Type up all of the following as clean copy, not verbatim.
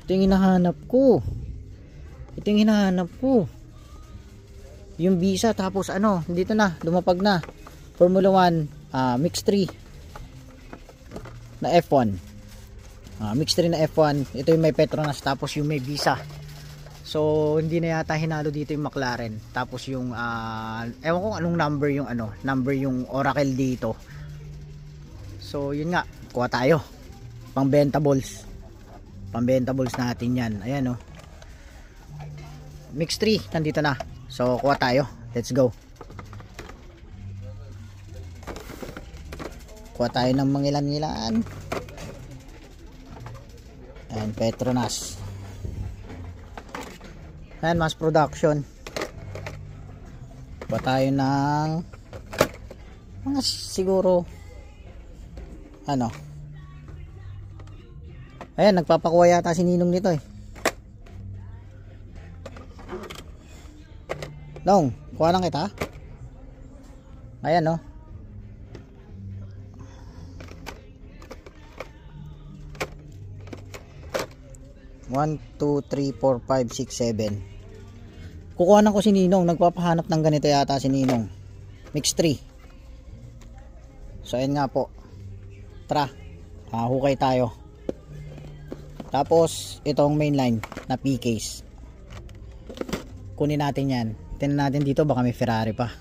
Ito yung hinahanap ko. Ito yung hinahanap ko. Yung visa, tapos ano, dito na, lumapag na. Formula 1, Mix 3 na F1. Mix 3 na F1. Ito yung may Petronas, tapos yung may visa. So, hindi na yata hinalo dito yung McLaren. Tapos yung, ewan ko anong number yung number yung Oracle dito. So, yun nga, kuha tayo. Pang-bentables. Pang-bentables natin yan. Ayan, oh. Mix 3, nandito na. So, kuha tayo. Let's go. Kuha tayo ng mangilan-ngilan. Ayan, Petronas. Ayan, mass production. Kuha tayo ng mga siguro ayan, nagpapakuha yata si Ninong nito eh. Nong, kuha lang kita. Ayan, no. One, two, three, four, five, six, seven. Kukuha ko si Ninong. Nagpapahanap ng ganito yata si Ninong. Mix 3. So, ayan nga po. Tara. Hukay tayo. Tapos, itong mainline na P-case. Kunin natin yan. Tingnan natin dito, baka may Ferrari pa.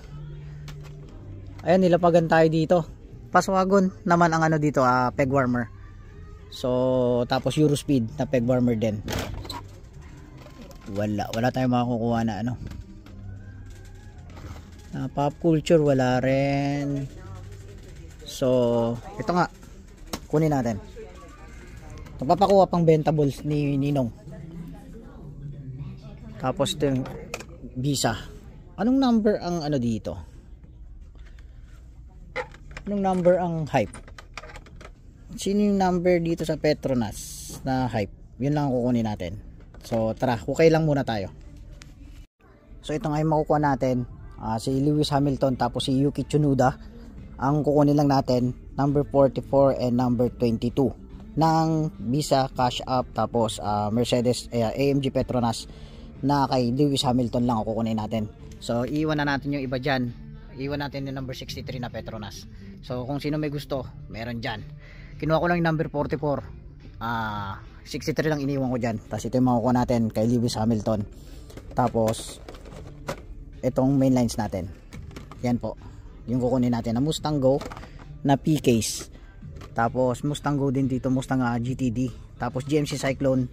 Ayan, nilapagan tayo dito. Paswagon naman ang dito, peg warmer. So, tapos Eurospeed na peg warmer din. Wala tayong makakukuha na pop culture, wala rin. So, ito nga. Kunin natin. Magpapakuha pang bentables ni Ninong. Tapos ito yung visa. Anong number ang dito? Anong number ang hype? Sino yung number dito sa Petronas na hype? Yun lang ang kukunin natin. So tara, hukay lang muna tayo. So ito nga yung makukuha natin, si Lewis Hamilton tapos si Yuki Tsunoda. Ang kukunin lang natin, number 44 and number 22 ng Visa Cash App, tapos Mercedes AMG Petronas na kay Lewis Hamilton lang ang kukunin natin. So iiwan na natin yung iba dyan. Iiwan natin yung number 63 na Petronas. So kung sino may gusto, meron dyan. Kinuha ko lang yung number 44. 63 lang iniwan ko dyan. Tapos ito yung makukuha natin kay Lewis Hamilton. Tapos itong main lines natin. Yan po. Yung kukunin natin na Mustang Go na P-case. Tapos Mustang Go din dito, Mustang GTD. Tapos GMC Cyclone